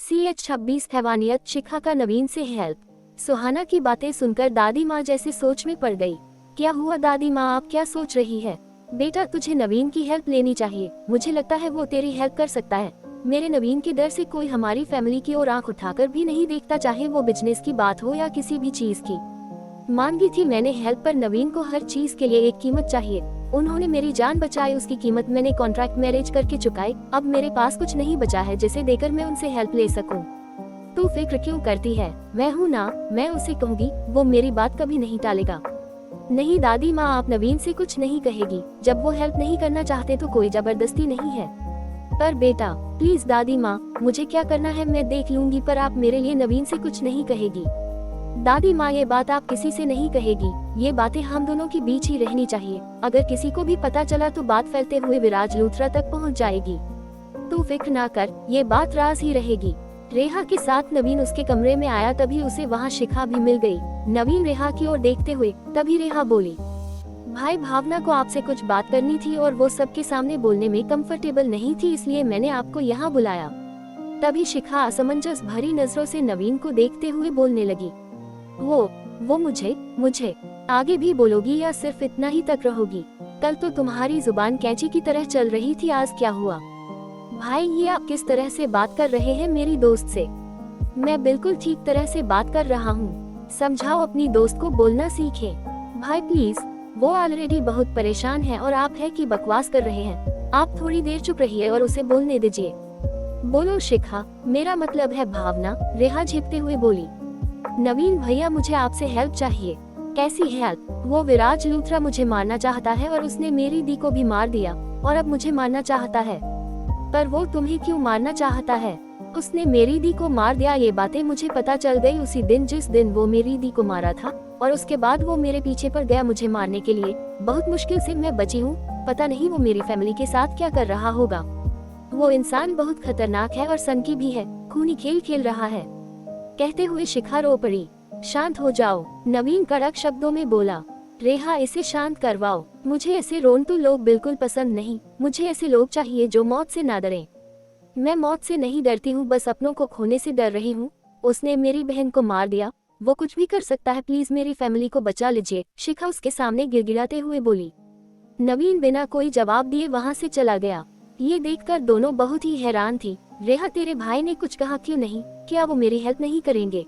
CH26 हैवानियत शिखा का नवीन से help. सुहाना की बातें सुनकर दादी माँ जैसे सोच में पड़ गई। क्या हुआ दादी माँ, आप क्या सोच रही है? बेटा तुझे नवीन की हेल्प लेनी चाहिए, मुझे लगता है वो तेरी हेल्प कर सकता है। मेरे नवीन के डर से कोई हमारी फैमिली की ओर आंख उठाकर भी नहीं देखता, चाहे वो बिजनेस की बात हो या किसी भी चीज की। मान गई थी मैंने हेल्प, पर नवीन को हर चीज के लिए एक कीमत चाहिए। उन्होंने मेरी जान बचाई, उसकी कीमत मैंने कॉन्ट्रैक्ट मैरिज करके चुकाई। अब मेरे पास कुछ नहीं बचा है जिसे देकर मैं उनसे हेल्प ले सकूं। तू फिक्र क्यों करती है, मैं हूं ना, मैं उसे कहूंगी, वो मेरी बात कभी नहीं टालेगा। नहीं दादी माँ, आप नवीन से कुछ नहीं कहेगी। जब वो हेल्प नहीं करना चाहते तो कोई जबरदस्ती नहीं है। पर बेटा प्लीज दादी माँ, मुझे क्या करना है मैं देख लूंगी, पर आप मेरे लिए नवीन से कुछ नहीं कहेगी। दादी माँ, ये बात आप किसी से नहीं कहेगी, ये बातें हम दोनों के बीच ही रहनी चाहिए। अगर किसी को भी पता चला तो बात फैलते हुए विराज लूथरा तक पहुँच जाएगी। तू फिक्र ना कर, ये बात राज ही रहेगी। रेहा के साथ नवीन उसके कमरे में आया, तभी उसे वहाँ शिखा भी मिल गई। नवीन रेहा की ओर देखते हुए तभी रेहा बोली, भाई भावना को आपसे कुछ बात करनी थी और वो सबके सामने बोलने में कंफर्टेबल नहीं थी, इसलिए मैंने आपको यहाँ बुलाया। तभी शिखा असमंजस भरी नजरों से नवीन को देखते हुए बोलने लगी, वो मुझे आगे भी बोलोगी या सिर्फ इतना ही तक रहोगी? कल तो तुम्हारी जुबान कैंची की तरह चल रही थी, आज क्या हुआ? भाई ये आप किस तरह से बात कर रहे हैं मेरी दोस्त से? मैं बिल्कुल ठीक तरह से बात कर रहा हूँ, समझाओ अपनी दोस्त को बोलना सीखे। भाई प्लीज, वो ऑलरेडी बहुत परेशान है और आप है कि बकवास कर रहे हैं। आप थोड़ी देर चुप रहिए और उसे बोलने दीजिए। बोलो शिखा, मेरा मतलब है भावना, रेहा झिपते हुए बोली। नवीन भैया, मुझे आपसे हेल्प चाहिए। कैसी हेल्प? वो विराज लूथरा मुझे मारना चाहता है और उसने मेरी दी को भी मार दिया और अब मुझे मारना चाहता है। पर वो तुम्हें क्यों मारना चाहता है? उसने मेरी दी को मार दिया, ये बातें मुझे पता चल गई उसी दिन जिस दिन वो मेरी दी को मारा था, और उसके बाद वो मेरे पीछे पड़ गया मुझे मारने के लिए। बहुत मुश्किल से मैं बची हूँ, पता नहीं वो मेरी फैमिली के साथ क्या कर रहा होगा। वो इंसान बहुत खतरनाक है और सनकी भी है, खूनी खेल खेल रहा है। कहते हुए शिखा रो पड़ी। शांत हो जाओ, नवीन कड़क शब्दों में बोला। रेहा इसे शांत करवाओ, मुझे ऐसे रोंतू लोग बिल्कुल पसंद नहीं। मुझे ऐसे लोग चाहिए जो मौत से ना डरें। मैं मौत से नहीं डरती हूँ, बस अपनों को खोने से डर रही हूँ। उसने मेरी बहन को मार दिया, वो कुछ भी कर सकता है, प्लीज मेरी फैमिली को बचा लीजिए, शिखा उसके सामने गिड़गिड़ाते हुए बोली। नवीन बिना कोई जवाब दिए वहाँ से चला गया। ये देखकर दोनों बहुत ही हैरान थी। रेहा, तेरे भाई ने कुछ कहा क्यों नहीं? क्या वो मेरी हेल्प नहीं करेंगे?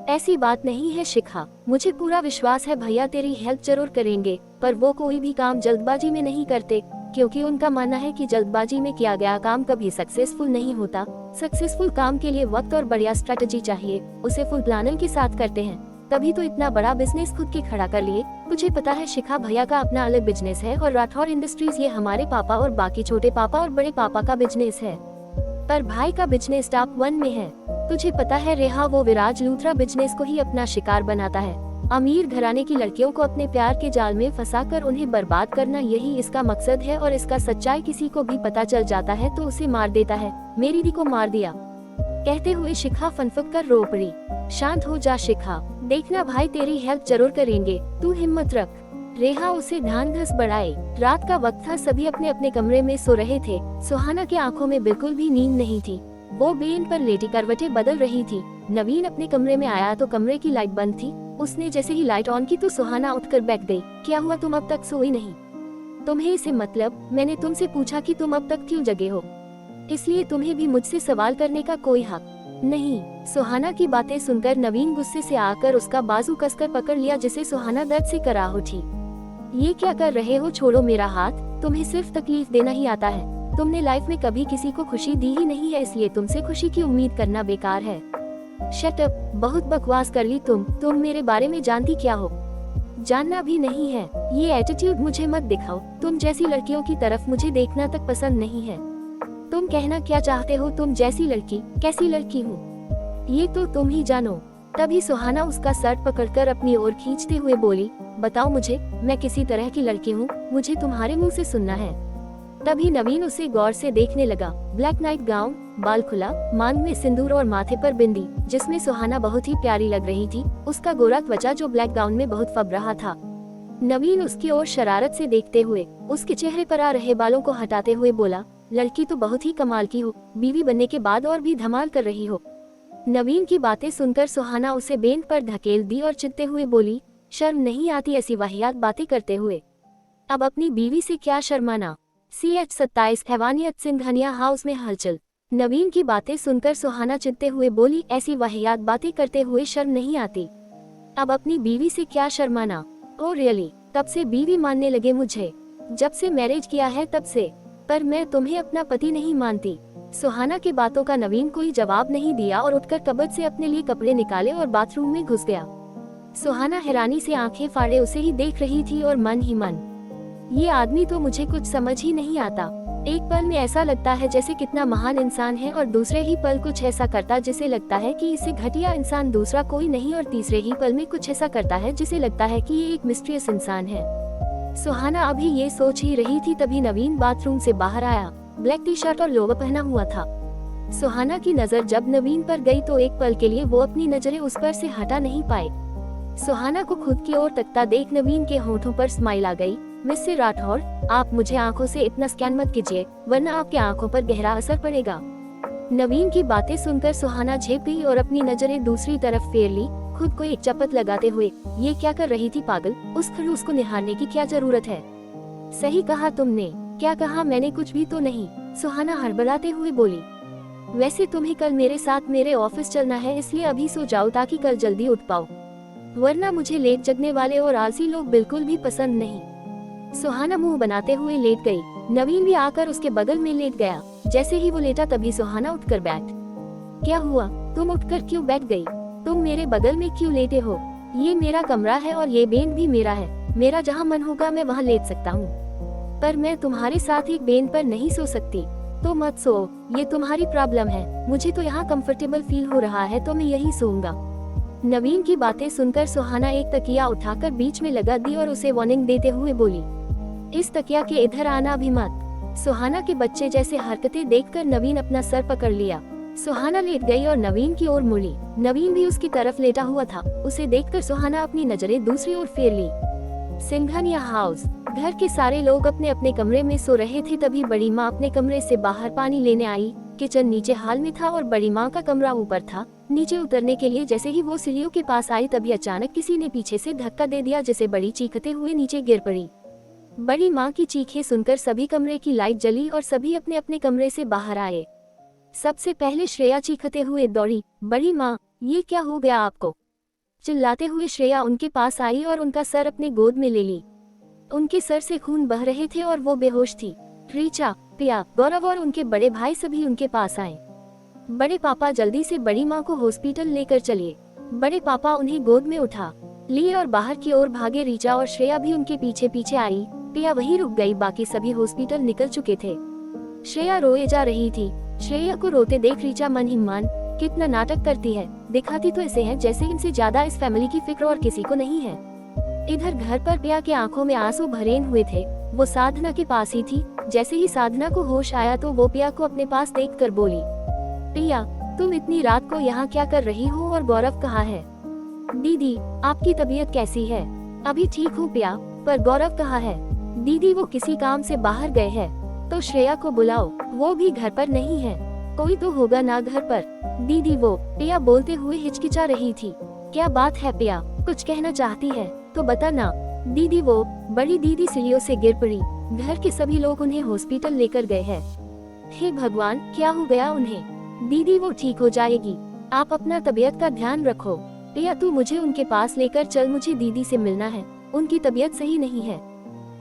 ऐसी बात नहीं है शिखा, मुझे पूरा विश्वास है भैया तेरी हेल्प जरूर करेंगे, पर वो कोई भी काम जल्दबाजी में नहीं करते, क्योंकि उनका मानना है कि जल्दबाजी में किया गया काम कभी सक्सेसफुल नहीं होता। सक्सेसफुल काम के लिए वक्त और बढ़िया स्ट्रेटजी चाहिए, उसे फुल प्लानिंग के साथ करते हैं, तभी तो इतना बड़ा बिजनेस खुद के खड़ा कर लिए। मुझे पता है शिखा भैया का अपना अलग बिजनेस है और राठौर इंडस्ट्रीज ये हमारे पापा और बाकी छोटे पापा और बड़े पापा का बिजनेस है, पर भाई का बिजनेस टॉप 1 में है। तुझे पता है रेहा, वो विराज लूथरा बिजनेस को ही अपना शिकार बनाता है। अमीर घराने की लड़कियों को अपने प्यार के जाल में फंसाकर उन्हें बर्बाद करना, यही इसका मकसद है। और इसका सच्चाई किसी को भी पता चल जाता है तो उसे मार देता है। मेरी दी को मार दिया। कहते हुए शिखा फनफक कर रो पड़ी। शांत हो जा शिखा, देखना भाई तेरी हेल्प जरूर करेंगे, तू हिम्मत रख। रेहा उसे ध्यान धस बढ़ाए। रात का वक्त था, सभी अपने अपने कमरे में सो रहे थे। सुहाना की आंखों में बिल्कुल भी नींद नहीं थी, वो बेड पर लेटी करवटें बदल रही थी। नवीन अपने कमरे में आया तो कमरे की लाइट बंद थी। उसने जैसे ही लाइट ऑन की तो सुहाना उठकर बैठ गई। क्या हुआ, तुम अब तक सोई नहीं? तुम्हें इसे मतलब, मैंने तुमसे पूछा कि तुम अब तक क्यों जगे हो, इसलिए तुम्हें भी मुझसे सवाल करने का कोई हक नहीं। सुहाना की बातें सुनकर नवीन गुस्से से आकर उसका बाजू कसकर पकड़ लिया, जिसे सुहाना दर्द से कराह उठी। ये क्या कर रहे हो, छोड़ो मेरा हाथ, तुम्हें सिर्फ तकलीफ देना ही आता है। तुमने लाइफ में कभी किसी को खुशी दी ही नहीं है, इसलिए तुमसे खुशी की उम्मीद करना बेकार है। शट अप, बहुत बकवास कर ली तुम मेरे बारे में जानती क्या हो? जानना भी नहीं है, ये एटीट्यूड मुझे मत दिखाओ। तुम जैसी लड़कियों की तरफ मुझे देखना तक पसंद नहीं है। तुम कहना क्या चाहते हो, तुम जैसी लड़की कैसी लड़की हूँ ये तो तुम ही जानो। तभी सुहाना उसका शर्ट पकड़कर अपनी ओर खींचते हुए बोली, बताओ मुझे, मैं किसी तरह की लड़की हूँ, मुझे तुम्हारे मुंह से सुनना है। तभी नवीन उसे गौर से देखने लगा। ब्लैक नाइट गाउन, बाल खुला, मांग में सिंदूर और माथे पर बिंदी, जिसमें सुहाना बहुत ही प्यारी लग रही थी। उसका गोरा त्वचा जो ब्लैक गाउन में बहुत फब रहा था। नवीन उसकी ओर शरारत से देखते हुए उसके चेहरे पर आ रहे बालों को हटाते हुए बोला, लड़की तो बहुत ही कमाल की हो, बीवी बनने के बाद और भी धमाल कर रही हो। नवीन की बातें सुनकर सुहाना उसे बेंच पर धकेल दी और चिढ़ते हुए बोली, शर्म नहीं आती ऐसी वाहियात बातें करते हुए? अब अपनी बीवी से क्या शर्माना। CH27 हैवानियत सिंघानिया हाउस में हलचल। नवीन की बातें सुनकर सुहाना चिढ़ते हुए बोली, ऐसी वाहियात बातें करते हुए शर्म नहीं आती? अब अपनी बीवी से क्या शर्माना? Oh really? तब से बीवी मानने लगे मुझे? जब से मैरिज किया है तब से। पर मैं तुम्हें अपना पति नहीं मानती। सुहाना की बातों का नवीन कोई जवाब नहीं दिया और उठकर कबर्ड से अपने लिए कपड़े निकाले और बाथरूम में घुस गया। सुहाना हैरानी से आंखें फाड़े उसे ही देख रही थी और मन ही मन, ये आदमी तो मुझे कुछ समझ ही नहीं आता। एक पल में ऐसा लगता है जैसे कितना महान इंसान है और दूसरे ही पल कुछ ऐसा करता जिसे लगता है कि इससे घटिया इंसान दूसरा कोई नहीं, और तीसरे ही पल में कुछ ऐसा करता है जिसे लगता है कि ये एक मिस्टीरियस इंसान है। सुहाना अभी ये सोच ही रही थी तभी नवीन बाथरूम से बाहर आया। ब्लैक टी शर्ट और लोअर पहना हुआ था। सुहाना की नजर जब नवीन पर गई तो एक पल के लिए वो अपनी नजरें उस पर से हटा नहीं पाए। सुहाना को खुद की ओर तकता देख नवीन के होठों पर स्माइल आ गई। मिस्टर राठौर, आप मुझे आंखों से इतना स्कैन मत कीजिए वरना आपके आंखों पर गहरा असर पड़ेगा। नवीन की बातें सुनकर सुहाना झेप गई और अपनी नजरें दूसरी तरफ फेर ली, खुद को एक चपत लगाते हुए। ये क्या कर रही थी पागल? उस खड़ूस को निहारने की क्या जरूरत है? सही कहा तुमने। क्या कहा मैंने? कुछ भी तो नहीं, सुहाना हड़बड़ाते हुए बोली। वैसे तुम्हें कल मेरे साथ मेरे ऑफिस चलना है, इसलिए अभी सो जाओ ताकि कल जल्दी उठ पाओ, वरना मुझे लेट जगने वाले और आलसी लोग बिल्कुल भी पसंद नहीं। सुहाना मुंह बनाते हुए लेट गई। नवीन भी आकर उसके बगल में लेट गया। जैसे ही वो लेटा तभी सुहाना उठकर बैठ। क्या हुआ? तुम उठकर क्यों बैठ गई? तुम मेरे बगल में क्यों लेटे हो? ये मेरा कमरा है और ये बेड भी मेरा है। मेरा जहाँ मन होगा मैं वहाँ लेट सकता हूँ, पर मैं तुम्हारे साथ एक बेड पर नहीं सो सकती। तो मत सो, ये तुम्हारी प्रॉब्लम है। मुझे तो यहाँ कंफर्टेबल फील हो रहा है तो मैं यही सोऊंगा। नवीन की बातें सुनकर सुहाना एक तकिया उठाकर बीच में लगा दी और उसे वार्निंग देते हुए बोली, इस तकिया के इधर आना भी मत। सुहाना के बच्चे जैसे हरकतें देखकर नवीन अपना सर पकड़ लिया। सुहाना लेट गई और नवीन की ओर मुड़ी। नवीन भी उसकी तरफ लेटा हुआ था। उसे देखकर सुहाना अपनी नजरें दूसरी ओर फेर ली। सिंघानिया हाउस। घर के सारे लोग अपने अपने कमरे में सो रहे थे तभी बड़ी माँ अपने कमरे से बाहर पानी लेने आई। किचन नीचे हाल में था और बड़ी माँ का कमरा ऊपर था। नीचे उतरने के लिए जैसे ही वो सीढ़ियों के पास आई तभी अचानक किसी ने पीछे से धक्का दे दिया, जिसे बड़ी चीखते हुए नीचे गिर पड़ी। बड़ी माँ की चीखें सुनकर सभी कमरे की लाइट जली और सभी अपने अपने कमरे से बाहर आए। सबसे पहले श्रेया चीखते हुए दौड़ी। बड़ी माँ, ये क्या हो गया आपको? चिल्लाते हुए श्रेया उनके पास आई और उनका सर अपने गोद में ले ली। उनके सर से खून बह रहे थे और वो बेहोश थी। रीचा, पिया, गौरव और उनके बड़े भाई सभी उनके पास आए। बड़े पापा जल्दी से बड़ी माँ को हॉस्पिटल लेकर चलिए। बड़े पापा उन्हें गोद में उठा लिए और बाहर की ओर भागे। रीचा और श्रेया भी उनके पीछे पीछे आई। पिया वहीं रुक गई, बाकी सभी हॉस्पिटल निकल चुके थे। श्रेया रोए जा रही थी। श्रेया को रोते देख रीचा मन ही मन, कितना नाटक करती है, दिखाती तो ऐसे है जैसे इनसे ज्यादा इस फैमिली की फिक्र और किसी को नहीं है। इधर घर पर पिया के आंखों में आंसू भरे हुए थे। वो साधना के पास ही थी। जैसे ही साधना को होश आया तो वो पिया को अपने पास देखकर बोली, पिया तुम इतनी रात को यहाँ क्या कर रही हो और गौरव कहाँ है? दीदी आपकी तबीयत कैसी है? अभी ठीक हूँ पिया, पर गौरव कहाँ है? दीदी वो किसी काम से बाहर गए हैं। तो श्रेया को बुलाओ, वो भी घर पर नहीं है। कोई तो होगा ना घर पर। दीदी वो, पिया बोलते हुए हिचकिचा रही थी। क्या बात है पिया, कुछ कहना चाहती है तो बता ना। दीदी वो, बड़ी दीदी सीढ़ियों से गिर पड़ी। घर के सभी लोग उन्हें हॉस्पिटल लेकर गए हैं। हे भगवान, क्या हो गया उन्हें? दीदी वो ठीक हो जाएगी, आप अपना तबीयत का ध्यान रखो। पिया तू मुझे उनके पास लेकर चल, मुझे दीदी से मिलना है, उनकी तबीयत सही नहीं है।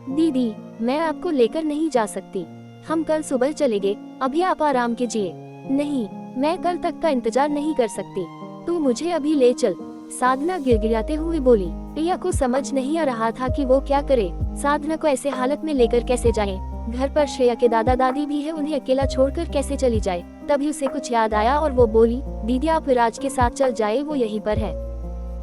दीदी मैं आपको लेकर नहीं जा सकती, हम कल सुबह चलेंगे, अभी आप आराम कीजिए। नहीं, मैं कल तक का इंतजार नहीं कर सकती, तू मुझे अभी ले चल। साधना गिड़गिड़ाते हुए बोली। पिया को समझ नहीं आ रहा था कि वो क्या करे। साधना को ऐसे हालत में लेकर कैसे जाए? घर पर श्रेया के दादा दादी भी है, उन्हें अकेला छोड़कर कैसे चली जाए? तभी उसे कुछ याद आया और वो बोली, दीदी आप विराज के साथ चल जाए, वो यहीं पर है।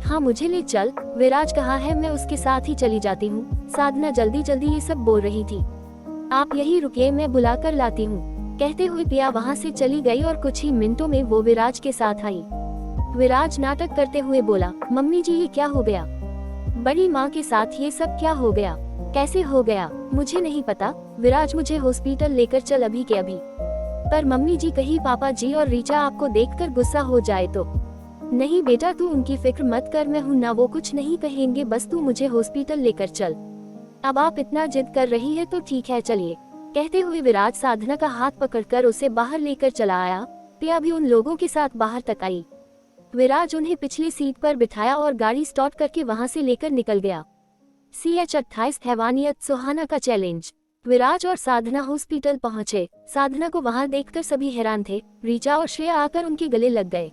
हाँ मुझे ले चल, विराज कहाँ है? मैं उसके साथ ही चली जाती हूँ। साधना जल्दी जल्दी ये सब बोल रही थी। आप यही रुकिए, मैं बुला कर लाती हूँ। कहते हुए पिया वहाँ से चली गई और कुछ ही मिनटों में वो विराज के साथ आई। विराज नाटक करते हुए बोला, मम्मी जी ये क्या हो गया? बड़ी माँ के साथ ये सब क्या हो गया? कैसे हो गया? मुझे नहीं पता विराज, मुझे हॉस्पिटल लेकर चल अभी के अभी। पर मम्मी जी, कहीं पापा जी और रीचा आपको देखकर गुस्सा हो जाए तो। नहीं बेटा, तू उनकी फिक्र मत कर, मैं हूं ना, वो कुछ नहीं कहेंगे, बस तू मुझे हॉस्पिटल लेकर चल। अब आप इतना जिद कर रही है तो ठीक है, चलिए। कहते हुए विराज साधना का हाथ पकड़कर उसे बाहर लेकर चला आया। पिया भी उन लोगों के साथ बाहर तक आई। विराज उन्हें पिछली सीट पर बिठाया और गाड़ी स्टार्ट करके वहां से लेकर निकल गया। CH28 हैवानियत सुहाना का चैलेंज। विराज और साधना हॉस्पिटल पहुंचे। साधना को वहां देखकर सभी हैरान थे। रीचा और श्रेया आकर उनके गले लग गए।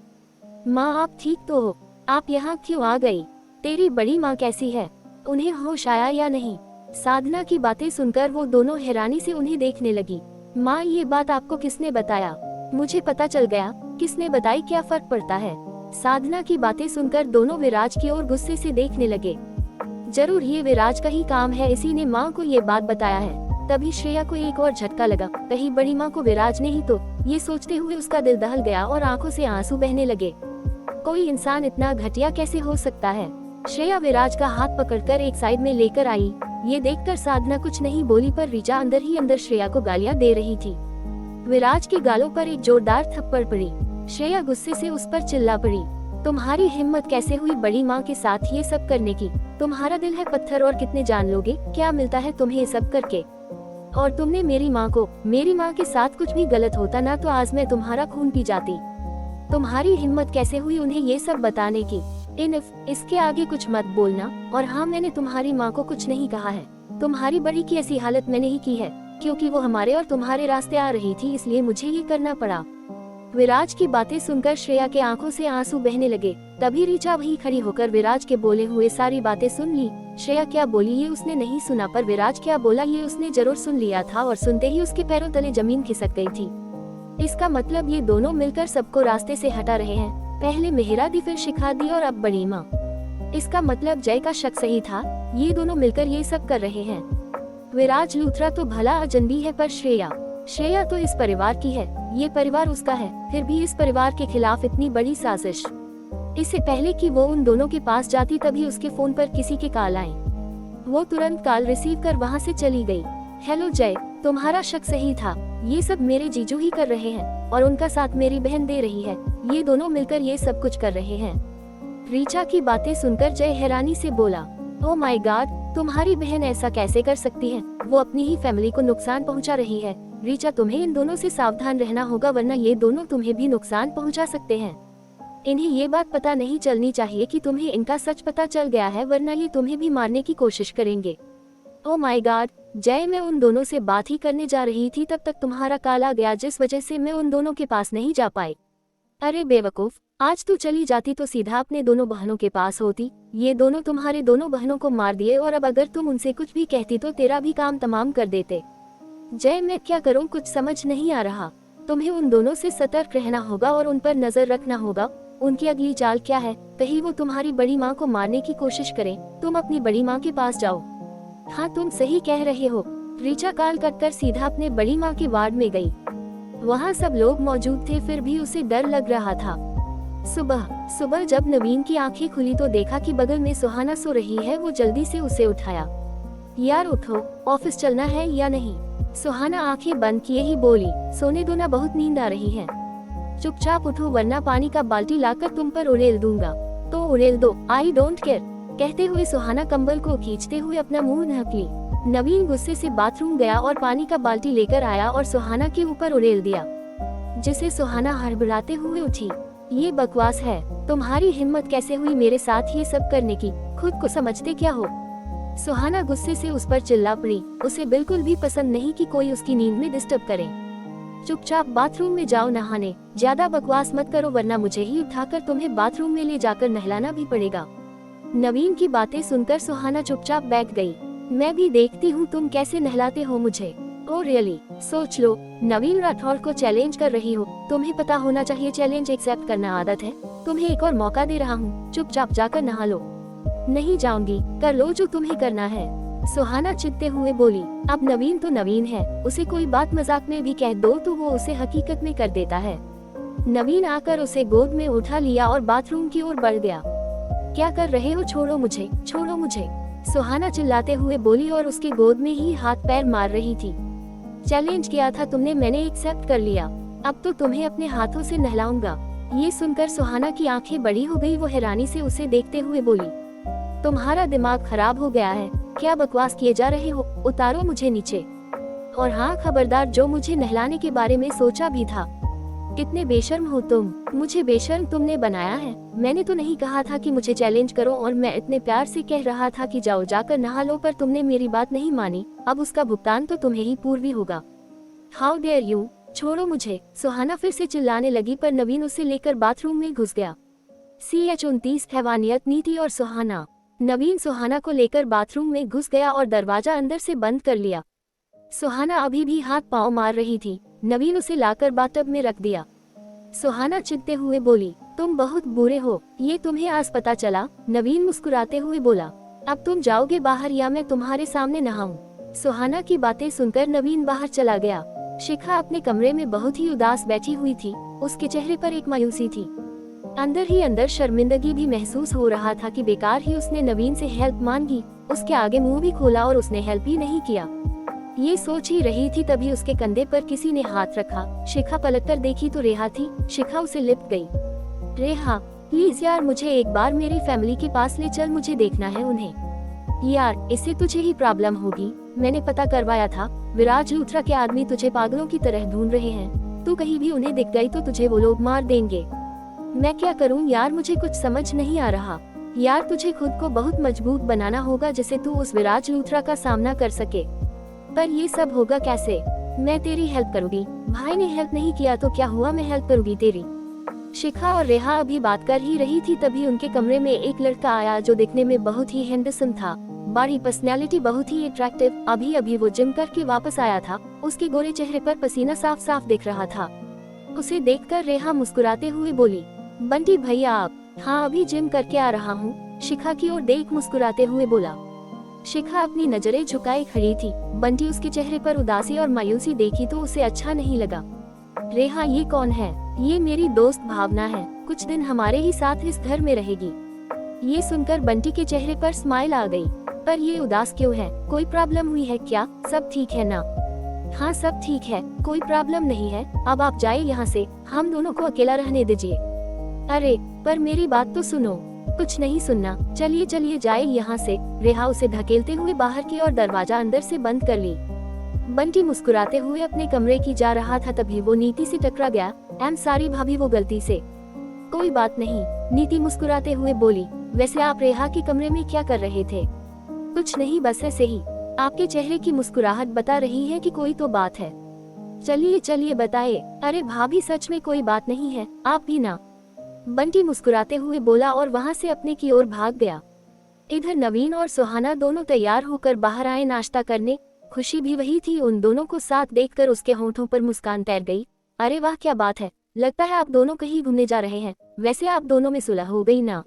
माँ, आप ठीक तो हो? आप यहाँ क्यों आ गई? तेरी बड़ी माँ कैसी है? उन्हें होश आया या नहीं? साधना की बातें सुनकर वो दोनों हैरानी से उन्हें देखने लगी। माँ, ये बात आपको किसने बताया? मुझे पता चल गया। किसने बताई, क्या फर्क पड़ता है? साधना की बातें सुनकर दोनों विराज की ओर गुस्से से देखने लगे। जरूर ये विराज का ही काम है, इसी ने माँ को ये बात बताया है। तभी श्रेया को एक और झटका लगा, कहीं बड़ी माँ को विराज नहीं तो। ये सोचते हुए उसका दिल दहल गया और आंखों से आंसू बहने लगे। कोई इंसान इतना घटिया कैसे हो सकता है? श्रेया विराज का हाथ पकड़कर एक साइड में लेकर आई। ये देखकर साधना कुछ नहीं बोली, पर रीचा अंदर ही अंदर श्रेया को गालियां दे रही थी। विराज के गालों पर एक जोरदार थप्पड़ पड़ी। श्रेया गुस्से से उस पर चिल्ला पड़ी, तुम्हारी हिम्मत कैसे हुई बड़ी माँ के साथ ये सब करने की? तुम्हारा दिल है पत्थर और कितने जान लोगे? क्या मिलता है तुम्हें ये सब करके? और तुमने मेरी माँ के साथ कुछ भी गलत होता ना तो आज मैं तुम्हारा खून पी जाती। तुम्हारी हिम्मत कैसे हुई उन्हें ये सब बताने की? इसके आगे कुछ मत बोलना। और हाँ, मैंने तुम्हारी माँ को कुछ नहीं कहा है। तुम्हारी बड़ी की ऐसी हालत मैंने ही की है, क्योंकि वो हमारे और तुम्हारे रास्ते आ रही थी, इसलिए मुझे ये करना पड़ा। विराज की बातें सुनकर श्रेया के आंखों से आंसू बहने लगे। तभी रीचा भी खड़ी होकर विराज के बोले हुए सारी बातें सुन ली। श्रेया क्या बोली ये उसने नहीं सुना, पर विराज क्या बोला ये उसने जरूर सुन लिया था, और सुनते ही उसके पैरों तले जमीन खिसक गई थी। इसका मतलब ये दोनों मिलकर सबको रास्ते से हटा रहे हैं। पहले मेहरा दी, फिर शिखा दी और अब बड़ी माँ। इसका मतलब जय का शक सही था, ये दोनों मिलकर ये सब कर रहे हैं। विराज लूथरा तो भला अजनबी है, पर श्रेया तो इस परिवार की है, ये परिवार उसका है, फिर भी इस परिवार के खिलाफ इतनी बड़ी साजिश। इससे पहले कि वो उन दोनों के पास जाती तभी उसके फोन पर किसी के कॉल आई। वो तुरंत कॉल रिसीव कर वहाँ से चली गई। हेलो जय, तुम्हारा शक सही था, ये सब मेरे जीजू ही कर रहे हैं और उनका साथ मेरी बहन दे रही है। ये दोनों मिलकर ये सब कुछ कर रहे हैं। रीचा की बातें सुनकर जय हैरानी से बोला, ओह माय गॉड, तुम्हारी बहन ऐसा कैसे कर सकती है? वो अपनी ही फैमिली को नुकसान पहुंचा रही है। रीचा, तुम्हें इन दोनों से सावधान रहना होगा, वरना ये दोनों तुम्हें भी नुकसान पहुंचा सकते हैं। इन्हें ये बात पता नहीं चलनी चाहिए कि तुम्हें इनका सच पता चल गया है, वरना ये तुम्हें भी मारने की कोशिश करेंगे। ओह माय गॉड जय, मैं उन दोनों से बात ही करने जा रही थी, तब तक तुम्हारा कॉल आ गया, जिस वजह से मैं उन दोनों के पास नहीं जा पाई। अरे बेवकूफ, आज तू चली जाती तो सीधा अपने दोनों बहनों के पास होती। ये दोनों तुम्हारे दोनों बहनों को मार दिए, और अब अगर तुम उनसे कुछ भी कहती तो तेरा भी काम तमाम कर देते। जय, मैं क्या करूं, कुछ समझ नहीं आ रहा। तुम्हें उन दोनों से सतर्क रहना होगा और उन पर नजर रखना होगा। उनकी अगली चाल क्या है? कहीं वो तुम्हारी बड़ी माँ को मारने की कोशिश करें। तुम अपनी बड़ी माँ के पास जाओ। हाँ, तुम सही कह रहे हो। रीचा कॉल कटकर सीधा अपने बड़ी माँ के वार्ड में गई। वहाँ सब लोग मौजूद थे, फिर भी उसे डर लग रहा था। सुबह जब नवीन की आंखें खुली तो देखा कि बगल में सुहाना सो रही है। वो जल्दी से उसे उठाया। यार उठो, ऑफिस चलना है या नहीं? सुहाना आंखें बंद किए ही बोली, सोने दो ना, बहुत नींद आ रही है। चुपचाप उठो, वरना पानी का बाल्टी लाकर तुम पर उड़ेल दूंगा। तो उड़ेल दो, आई डोंट केयर। कहते हुए सुहाना कंबल को खींचते हुए अपना मुंह ढक ली। नवीन गुस्से से बाथरूम गया और पानी का बाल्टी लेकर आया और सुहाना के ऊपर उड़ेल दिया, जिसे सुहाना हड़बड़ाते हुए उठी। ये बकवास है, तुम्हारी हिम्मत कैसे हुई मेरे साथ ये सब करने की? खुद को समझते क्या हो? सुहाना गुस्से से उस पर चिल्ला पड़ी। उसे बिल्कुल भी पसंद नहीं कि कोई उसकी नींद में डिस्टर्ब करे। चुपचाप बाथरूम में जाओ नहाने, ज्यादा बकवास मत करो, वरना मुझे ही उठाकर तुम्हें बाथरूम में ले जाकर नहलाना भी पड़ेगा। नवीन की बातें सुनकर सुहाना चुपचाप बैठ गई। मैं भी देखती हूँ तुम कैसे नहलाते हो मुझे। ओ रियली, सोच लो, नवीन राठौर को चैलेंज कर रही हो। तुम्हें पता होना चाहिए चैलेंज एक्सेप्ट करना आदत है। तुम्हें एक और मौका दे रहा हूँ, चुपचाप जाकर नहा लो। नहीं जाऊंगी, कर लो जो तुम्हें करना है, सुहाना चिढ़ते हुए बोली। अब नवीन तो नवीन है, उसे कोई बात मजाक में भी कह दो तो वो उसे हकीकत में कर देता है। नवीन आकर उसे गोद में उठा लिया और बाथरूम की ओर बढ़ गया। क्या कर रहे हो? छोड़ो मुझे, छोड़ो मुझे। सुहाना चिल्लाते हुए बोली और उसके गोद में ही हाथ पैर मार रही थी। चैलेंज किया था तुमने, मैंने एक्सेप्ट कर लिया, अब तो तुम्हें अपने हाथों से नहलाऊंगा। ये सुनकर सुहाना की आंखें बड़ी हो गई। वो हैरानी से उसे देखते हुए बोली, तुम्हारा दिमाग खराब हो गया है, क्या बकवास किए जा रहे हो, उतारो मुझे नीचे। और हाँ खबरदार, जो मुझे नहलाने के बारे में सोचा भी था। कितने बेशर्म हो तुम, मुझे बेशर्म तुमने बनाया है। मैंने तो नहीं कहा था कि मुझे चैलेंज करो, और मैं इतने प्यार से कह रहा था कि जाओ जाकर नहा लो, पर तुमने मेरी बात नहीं मानी। अब उसका भुगतान तो तुम्हें ही पूर्वी होगा। हाउ डेयर यू, छोड़ो मुझे। सुहाना फिर से चिल्लाने लगी, पर नवीन उसे लेकर बाथरूम में घुस गया। CH-29 हैवानियत, नीति और सुहाना। नवीन सुहाना को लेकर बाथरूम में घुस गया और दरवाजा अंदर से बंद कर लिया। सुहाना अभी भी हाथ पांव मार रही थी। नवीन उसे लाकर बाथटब में रख दिया। सुहाना चिढ़ते हुए बोली, तुम बहुत बुरे हो, ये तुम्हें आज पता चला? नवीन मुस्कुराते हुए बोला, अब तुम जाओगे बाहर या मैं तुम्हारे सामने नहाऊं? सुहाना की बातें सुनकर नवीन बाहर चला गया। शिखा अपने कमरे में बहुत ही उदास बैठी हुई थी। उसके चेहरे पर एक मायूसी थी। अंदर ही अंदर शर्मिंदगी भी महसूस हो रहा था कि बेकार ही उसने नवीन से हेल्प मांगी। उसके आगे मुंह भी खोला और उसने हेल्प ही नहीं किया। ये सोच ही रही थी, तभी उसके कंधे पर किसी ने हाथ रखा। शिखा पलटकर देखी तो रेहा थी। शिखा उसे लिपट गई। रेहा, प्लीज यार, मुझे एक बार मेरी फैमिली के पास ले चल, मुझे देखना है उन्हें। यार, इससे तुझे ही प्रॉब्लम होगी, मैंने पता करवाया था। विराज लूथरा के आदमी तुझे पागलों की तरह ढूंढ रहे हैं। तू कहीं भी उन्हें दिख गई तो तुझे वो लोग मार देंगे। मैं क्या करूं यार, मुझे कुछ समझ नहीं आ रहा। यार, तुझे खुद को बहुत मजबूत बनाना होगा जिससे तू उस विराज लूथरा का सामना कर सके। पर ये सब होगा कैसे? मैं तेरी हेल्प करूंगी। भाई ने हेल्प नहीं किया तो क्या हुआ, मैं हेल्प करूंगी तेरी। शिखा और रेहा अभी बात कर ही रही थी, तभी उनके कमरे में एक लड़का आया जो दिखने में बहुत ही हैंडसम था। बड़ी पर्सनैलिटी, बहुत ही अट्रैक्टिव। अभी अभी वो जिम करके वापस आया था। उसके गोरे चेहरे पर पसीना साफ साफ दिख रहा था। उसे देखकर रेहा मुस्कुराते हुए बोली, बंटी भैया आप? हाँ, अभी जिम करके आ रहा हूँ। शिखा की ओर देख मुस्कुराते हुए बोला। शिखा अपनी नजरें झुकाए खड़ी थी। बंटी उसके चेहरे पर उदासी और मायूसी देखी तो उसे अच्छा नहीं लगा। रेहा, ये कौन है? ये मेरी दोस्त भावना है, कुछ दिन हमारे ही साथ इस घर में रहेगी। ये सुनकर बंटी के चेहरे पर स्माइल आ गई। पर ये उदास क्यों है? कोई प्रॉब्लम हुई है क्या? सब ठीक है ना? हाँ, सब ठीक है, कोई प्रॉब्लम नहीं है। अब आप जाइए यहाँ से, हम दोनों को अकेला रहने दीजिए। अरे, पर मेरी बात तो सुनो। कुछ नहीं सुनना, चलिए चलिए जाए यहाँ से। रेहा उसे धकेलते हुए बाहर की और दरवाजा अंदर से बंद कर ली। बंटी मुस्कुराते हुए अपने कमरे की जा रहा था, तभी वो नीति से टकरा गया। सारी भाभी, वो गलती से। कोई बात नहीं, नीति मुस्कुराते हुए बोली। वैसे आप रेहा के कमरे में क्या कर रहे थे? कुछ नहीं, बस ऐसे ही। आपके चेहरे की मुस्कुराहट बता रही है कि कोई तो बात है। चलिए चलिए बताइए। अरे भाभी, सच में कोई बात नहीं है, आप भी ना। बंटी मुस्कुराते हुए बोला और वहाँ से अपने की ओर भाग गया। इधर नवीन और सुहाना दोनों तैयार होकर बाहर आए नाश्ता करने। खुशी भी वही थी। उन दोनों को साथ देखकर उसके होंठों पर मुस्कान तैर गई। अरे वाह, क्या बात है, लगता है आप दोनों कहीं घूमने जा रहे हैं। वैसे आप दोनों में सुलह हो गई ना?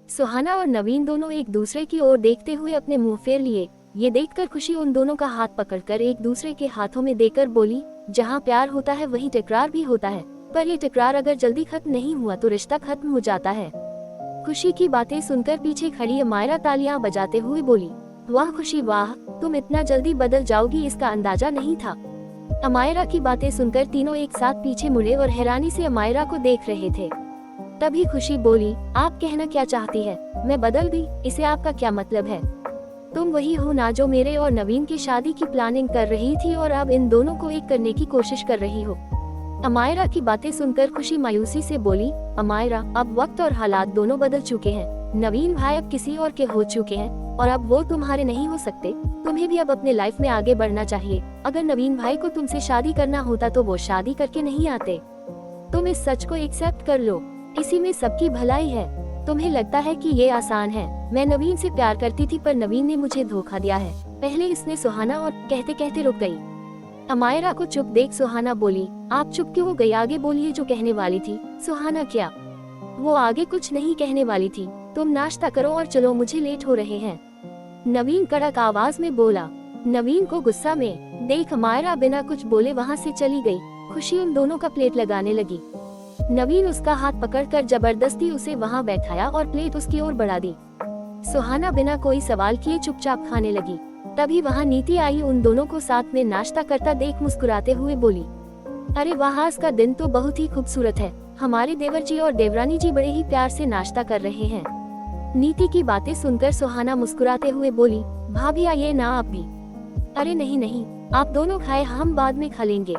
सुहाना और नवीन दोनों एक दूसरे की ओर देखते हुए अपने मुंह फेर लिए। ये देखकर खुशी उन दोनों का हाथ पकड़कर एक दूसरे के हाथों में देकर बोली, जहाँ प्यार होता है वहीं टकरार भी होता है, पर ये टकरार अगर जल्दी खत्म नहीं हुआ तो रिश्ता खत्म हो जाता है। खुशी की बातें सुनकर पीछे खड़ी अमायरा तालियां बजाते हुए बोली, वाह खुशी वाह, तुम इतना जल्दी बदल जाओगी इसका अंदाजा नहीं था। अमायरा की बातें सुनकर तीनों एक साथ पीछे मुड़े और हैरानी से अमायरा को देख रहे थे। तभी खुशी बोली, आप कहना क्या चाहती है? मैं बदल गई, इसे आपका क्या मतलब है? तुम वही हो ना जो मेरे और नवीन की शादी की प्लानिंग कर रही थी और अब इन दोनों को एक करने की कोशिश कर रही हो। अमायरा की बातें सुनकर खुशी मायूसी से बोली, अमायरा, अब वक्त और हालात दोनों बदल चुके हैं। नवीन भाई अब किसी और के हो चुके हैं और अब वो तुम्हारे नहीं हो सकते। तुम्हें भी अब अपने लाइफ में आगे बढ़ना चाहिए। अगर नवीन भाई को तुमसे शादी करना होता तो वो शादी करके नहीं आते। तुम इस सच को एक्सेप्ट कर लो, इसी में सबकी भलाई है। तुम्हें लगता है कि ये आसान है। मैं नवीन से प्यार करती थी पर नवीन ने मुझे धोखा दिया है। पहले इसने सुहाना और कहते कहते रुक गई। अमायरा को चुप देख सुहाना बोली, आप चुप क्यों हो गई? आगे बोलिए जो कहने वाली थी। सुहाना, क्या? वो आगे कुछ नहीं कहने वाली थी। तुम नाश्ता करो और चलो, मुझे लेट हो रहे हैं। नवीन कड़क आवाज में बोला। नवीन को गुस्सा में देख अमायरा बिना कुछ बोले वहाँ से चली गई। खुशी उन दोनों का प्लेट लगाने लगी। नवीन उसका हाथ पकड़कर जबरदस्ती उसे वहाँ बैठाया और प्लेट उसकी ओर बढ़ा दी। सुहाना बिना कोई सवाल किए चुपचाप खाने लगी। तभी वहाँ नीति आई, उन दोनों को साथ में नाश्ता करता देख मुस्कुराते हुए बोली, अरे वाह, आज का दिन तो बहुत ही खूबसूरत है। हमारे देवर जी और देवरानी जी बड़े ही प्यार से नाश्ता कर रहे हैं। नीति की बातें सुनकर सुहाना मुस्कुराते हुए बोली, भाभी आइए ना आप भी। अरे नहीं नहीं, आप दोनों खाए, हम बाद में खा लेंगे।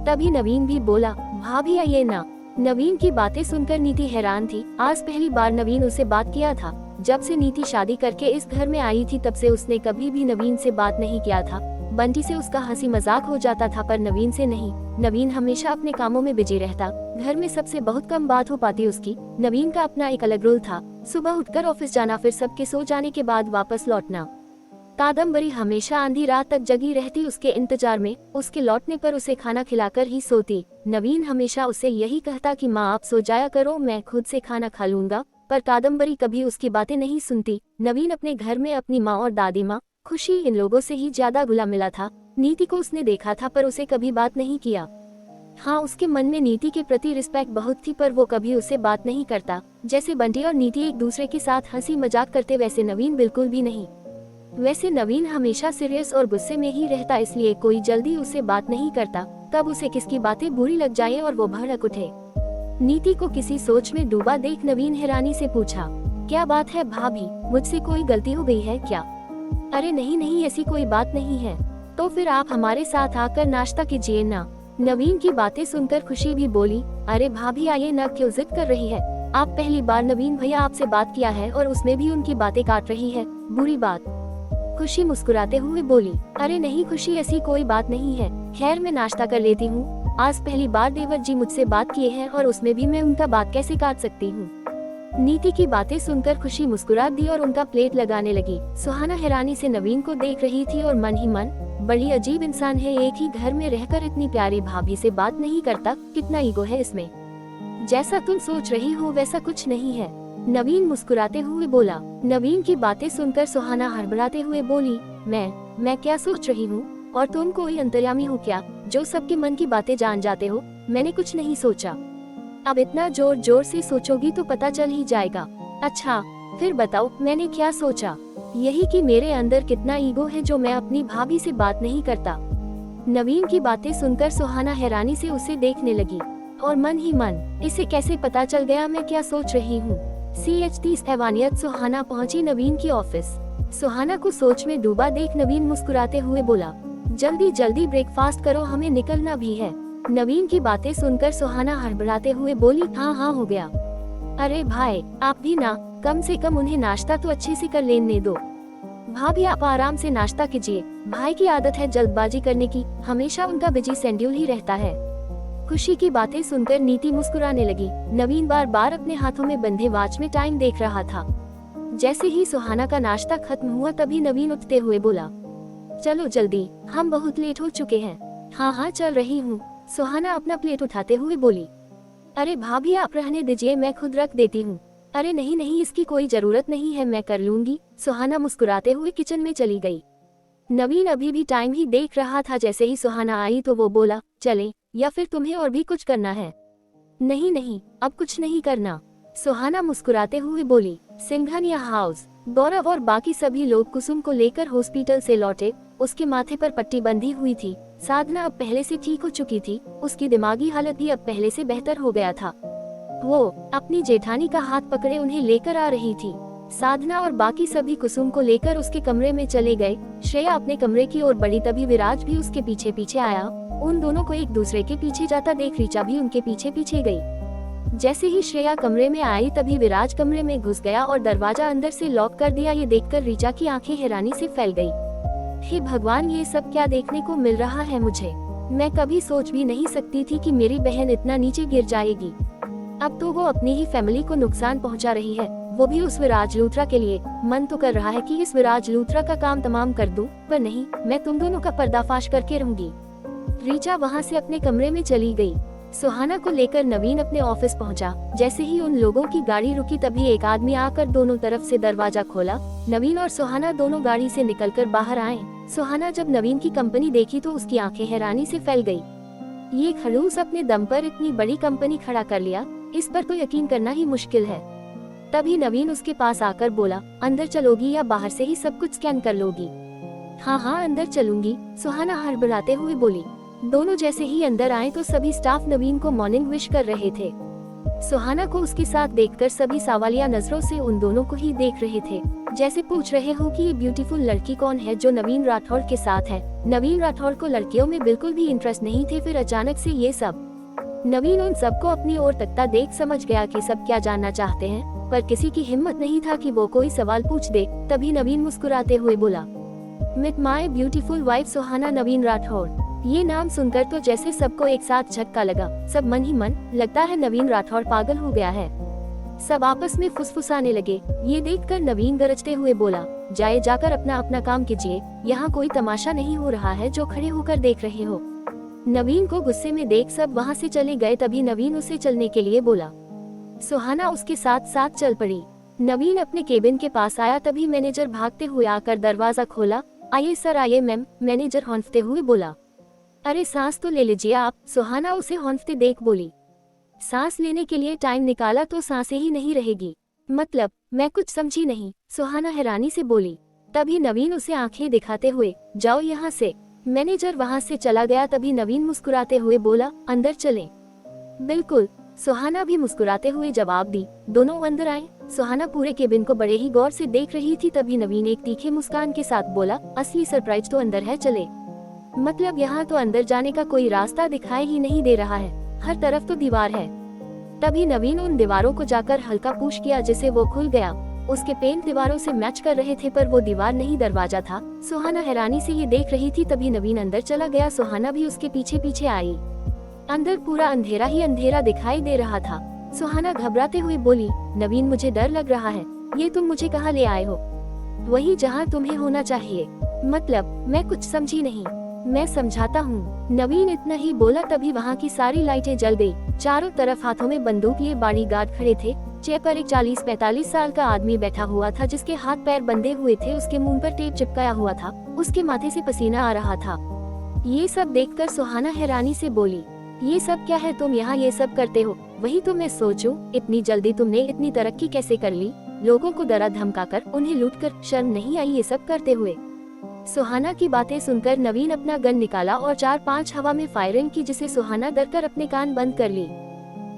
तभी नवीन भी बोला, भाभी आइए ना। नवीन की बातें सुनकर नीति हैरान थी। आज पहली बार नवीन उसे बात किया था। जब से नीति शादी करके इस घर में आई थी तब से उसने कभी भी नवीन से बात नहीं किया था। बंटी से उसका हंसी मजाक हो जाता था पर नवीन से नहीं। नवीन हमेशा अपने कामों में बिजी रहता। घर में सबसे बहुत कम बात हो पाती उसकी। नवीन का अपना एक अलग रूल था, सुबह उठकर ऑफिस जाना, फिर सबके सो जाने के बाद वापस लौटना। कादम्बरी हमेशा आधी रात तक जगी रहती उसके इंतजार में। उसके लौटने पर उसे खाना खिलाकर ही सोती। नवीन हमेशा उसे यही कहता कि माँ आप सो जाया करो, मैं खुद से खाना खा लूंगा, पर कादम्बरी कभी उसकी बातें नहीं सुनती। नवीन अपने घर में अपनी माँ और दादी माँ खुशी, इन लोगों से ही ज्यादा घुला मिला था। नीति को उसने देखा था पर उसे कभी बात नहीं किया। हाँ, उसके मन में नीति के प्रति रिस्पेक्ट बहुत थी पर वो कभी उससे बात नहीं करता। जैसे बंटी और नीति एक दूसरे के साथ हंसी मजाक करते वैसे नवीन बिल्कुल भी नहीं। वैसे नवीन हमेशा सीरियस और गुस्से में ही रहता, इसलिए कोई जल्दी उससे बात नहीं करता। तब उसे किसकी बातें बुरी लग जाए और वो भड़क उठे। नीति को किसी सोच में डूबा देख नवीन हैरानी से पूछा, क्या बात है भाभी, मुझसे कोई गलती हो गई है क्या? अरे नहीं नहीं, ऐसी कोई बात नहीं है। तो फिर आप हमारे साथ आकर नाश्ता कीजिए ना। नवीन की बातें सुनकर खुशी भी बोली, अरे भाभी आइए ना, क्यों जिद कर रही है? आप पहली बार नवीन भैया आपसे बात किया है और उसमें भी उनकी बातें काट रही है, बुरी बात। खुशी मुस्कुराते हुए बोली, अरे नहीं खुशी, ऐसी कोई बात नहीं है। खैर मैं नाश्ता कर लेती हूँ। आज पहली बार देवर जी मुझसे बात किए हैं और उसमें भी मैं उनका बात कैसे काट सकती हूँ। नीति की बातें सुनकर खुशी मुस्कुरा दी और उनका प्लेट लगाने लगी। सुहाना हैरानी से नवीन को देख रही थी और मन ही मन, बड़ी अजीब इंसान है, एक ही घर में रहकर इतनी प्यारी भाभी से बात नहीं करता, कितना ईगो है इसमें। जैसा तुम सोच रही हो वैसा कुछ नहीं है, नवीन मुस्कुराते हुए बोला। नवीन की बातें सुनकर सुहाना हड़बड़ाते हुए बोली, मैं क्या सोच रही हूँ? और तुम कोई अंतर्यामी हो क्या जो सबके मन की बातें जान जाते हो? मैंने कुछ नहीं सोचा। अब इतना जोर जोर से सोचोगी तो पता चल ही जाएगा। अच्छा फिर बताओ मैंने क्या सोचा? यही कि मेरे अंदर कितना ईगो है जो मैं अपनी भाभी से बात नहीं करता। नवीन की बातें सुनकर सुहाना हैरानी से उसे देखने लगी और मन ही मन, इसे कैसे पता चल गया मैं क्या सोच रही हूँ। CH30 हैवानियत सुहाना पहुँची नवीन की ऑफिस। सुहाना को सोच में डूबा देख नवीन मुस्कुराते हुए बोला, जल्दी जल्दी ब्रेकफास्ट करो, हमें निकलना भी है। नवीन की बातें सुनकर सुहाना हड़बड़ाते हुए बोली, हाँ हो गया। अरे भाई आप भी ना, कम से कम उन्हें नाश्ता तो अच्छे से कर लेने दो। भाभी आप आराम से नाश्ता कीजिए, भाई की आदत है जल्दबाजी करने की, हमेशा उनका बिजी शेड्यूल ही रहता है। खुशी की बातें सुनकर नीति मुस्कुराने लगी। नवीन बार बार अपने हाथों में बंधे वॉच में टाइम देख रहा था। जैसे ही सुहाना का नाश्ता खत्म हुआ तभी नवीन उठते हुए बोला, चलो जल्दी, हम बहुत लेट हो चुके हैं। हाँ चल रही हूँ, सुहाना अपना प्लेट उठाते हुए बोली। अरे भाभी आप रहने दीजिए, मैं खुद रख देती हूँ। अरे नहीं इसकी कोई जरूरत नहीं है, मैं कर लूंगी। सुहाना मुस्कुराते हुए किचन में चली गई। नवीन अभी भी टाइम ही देख रहा था। जैसे ही सुहाना आई तो वो बोला, चले या फिर तुम्हें और भी कुछ करना है? नहीं अब कुछ नहीं करना, सुहाना मुस्कुराते हुए बोली। सिंघानिया हाउस। गौरव और बाकी सभी लोग कुसुम को लेकर हॉस्पिटल से लौटे। उसके माथे पर पट्टी बंधी हुई थी। साधना अब पहले से ठीक हो चुकी थी। उसकी दिमागी हालत भी अब पहले से बेहतर हो गया था। वो अपनी जेठानी का हाथ पकड़े उन्हें लेकर आ रही थी। साधना और बाकी सभी कुसुम को लेकर उसके कमरे में चले गए। श्रेया अपने कमरे की ओर बढ़ी, तभी विराज भी उसके पीछे पीछे आया। उन दोनों को एक दूसरे के पीछे जाता देख ऋचा भी उनके पीछे पीछे गई। जैसे ही श्रेया कमरे में आई तभी विराज कमरे में घुस गया और दरवाजा अंदर से लॉक कर दिया। ये देखकर ऋचा की आंखें हैरानी से फैल गई। हे भगवान, ये सब क्या देखने को मिल रहा है मुझे? मैं कभी सोच भी नहीं सकती थी कि मेरी बहन इतना नीचे गिर जाएगी। अब तो वो अपनी ही फैमिली को नुकसान पहुंचा रही है, वो भी उस विराज लूथरा के लिए। मन तो कर रहा है कि इस विराज लूथरा का काम तमाम कर दूं, पर नहीं, मैं तुम दोनों का पर्दाफाश करके रहूंगी। ऋचा वहां से अपने कमरे में चली गई। सुहाना को लेकर नवीन अपने ऑफिस पहुंचा। जैसे ही उन लोगों की गाड़ी रुकी तभी एक आदमी आकर दोनों तरफ से दरवाजा खोला। नवीन और सुहाना दोनों गाड़ी से निकलकर बाहर आए। सुहाना जब नवीन की कंपनी देखी तो उसकी आंखें हैरानी से फैल गई। ये खड़ूस अपने दम पर इतनी बड़ी कंपनी खड़ा कर लिया, इस पर तो यकीन करना ही मुश्किल है। तभी नवीन उसके पास आकर बोला, अंदर चलोगी या बाहर से ही सब कुछ स्कैन कर लोगी? हाँ हाँ अंदर चलूंगी, सुहाना हड़बड़ाते हुए बोली। दोनों जैसे ही अंदर आए तो सभी स्टाफ नवीन को मॉर्निंग विश कर रहे थे। सुहाना को उसके साथ देखकर सभी सवालिया नजरों से उन दोनों को ही देख रहे थे, जैसे पूछ रहे हो कि ये ब्यूटीफुल लड़की कौन है जो नवीन राठौड़ के साथ है। नवीन राठौड़ को लड़कियों में बिल्कुल भी इंटरेस्ट नहीं थे, फिर अचानक से ये सब। नवीन उन सबको अपनी ओर तकता देख समझ गया कि सब क्या जानना चाहते हैं, पर किसी की हिम्मत नहीं था कि वो कोई सवाल पूछ दे। तभी नवीन मुस्कुराते हुए बोला, मीट माय ब्यूटीफुल वाइफ सुहाना नवीन राठौड़। ये नाम सुनकर तो जैसे सबको एक साथ झटका लगा। सब मन ही मन, लगता है नवीन राठौड़ पागल हो गया है। सब आपस में फुसफुसाने लगे। ये देखकर नवीन गरजते हुए बोला, जाकर अपना अपना काम कीजिए, यहाँ कोई तमाशा नहीं हो रहा है जो खड़े होकर देख रहे हो। नवीन को गुस्से में देख सब वहाँ से चले गए। तभी नवीन उसे चलने के लिए बोला। सुहाना उसके साथ साथ चल पड़ी। नवीन अपने केबिन के पास आया, तभी मैनेजर भागते हुए आकर दरवाजा खोला। आइए सर आइए मैम, मैनेजर हौंफते हुए बोला। अरे सांस तो ले लीजिए आप, सुहाना उसे हौंफते देख बोली। सांस लेने के लिए टाइम निकाला तो सांसें ही नहीं रहेगी। मतलब, मैं कुछ समझी नहीं, सुहाना हैरानी से बोली। तभी नवीन उसे आंखें दिखाते हुए, जाओ यहाँ से। मैनेजर वहाँ से चला गया। तभी नवीन मुस्कुराते हुए बोला, अंदर चलें। बिल्कुल, सुहाना भी मुस्कुराते हुए जवाब दी। दोनों अंदर आए। सुहाना पूरे केबिन को बड़े ही गौर से देख रही थी। तभी नवीन एक तीखे मुस्कान के साथ बोला, असली सरप्राइज तो अंदर है, चले। मतलब यहाँ तो अंदर जाने का कोई रास्ता दिखाई ही नहीं दे रहा है, हर तरफ तो दीवार है। तभी नवीन उन दीवारों को जाकर हल्का पुश किया, जिसे वो खुल गया। उसके पेंट दीवारों से मैच कर रहे थे, पर वो दीवार नहीं दरवाजा था। सुहाना हैरानी से ये देख रही थी। तभी नवीन अंदर चला गया। सुहाना भी उसके पीछे पीछे आई। अंदर पूरा अंधेरा ही अंधेरा दिखाई दे रहा था। सुहाना घबराते हुए बोली, नवीन मुझे डर लग रहा है, ये तुम मुझे कहाँ ले आए हो? वही जहाँ तुम्हें होना चाहिए। मतलब, मैं कुछ समझी नहीं। मैं समझाता हूँ, नवीन इतना ही बोला। तभी वहाँ की सारी लाइटें जल गई। चारों तरफ हाथों में बंदूक लिए बॉडीगार्ड खड़े थे। चेयर पर एक 40-45 साल का आदमी बैठा हुआ था, जिसके हाथ पैर बंधे हुए थे। उसके मुंह पर टेप चिपकाया हुआ था। उसके माथे से पसीना आ रहा था। ये सब देखकर सुहाना हैरानी से बोली, ये सब क्या है? तुम यहाँ ये सब करते हो? वही तो मैं सोचूं, इतनी जल्दी तुमने इतनी तरक्की कैसे कर ली? लोगों को डरा धमकाकर, उन्हें लूटकर, शर्म नहीं आई ये सब करते हुए? सुहाना की बातें सुनकर नवीन अपना गन निकाला और 4-5 हवा में फायरिंग की, जिसे सुहाना डरकर अपने कान बंद कर ली।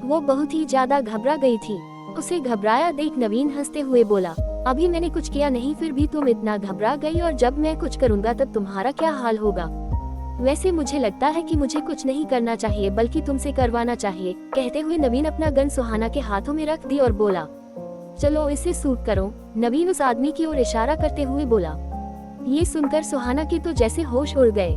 वो बहुत ही ज्यादा घबरा गई थी। उसे घबराया देख नवीन हंसते हुए बोला, अभी मैंने कुछ किया नहीं, फिर भी तुम इतना घबरा गई, और जब मैं कुछ करूँगा तब तुम्हारा क्या हाल होगा? वैसे मुझे लगता है कि मुझे कुछ नहीं करना चाहिए, बल्कि तुमसे करवाना चाहिए। कहते हुए नवीन अपना गन सुहाना के हाथों में रख दी और बोला, चलो इसे शूट करो। नवीन उस आदमी की ओर इशारा करते हुए बोला। ये सुनकर सुहाना के तो जैसे होश उड़ गए।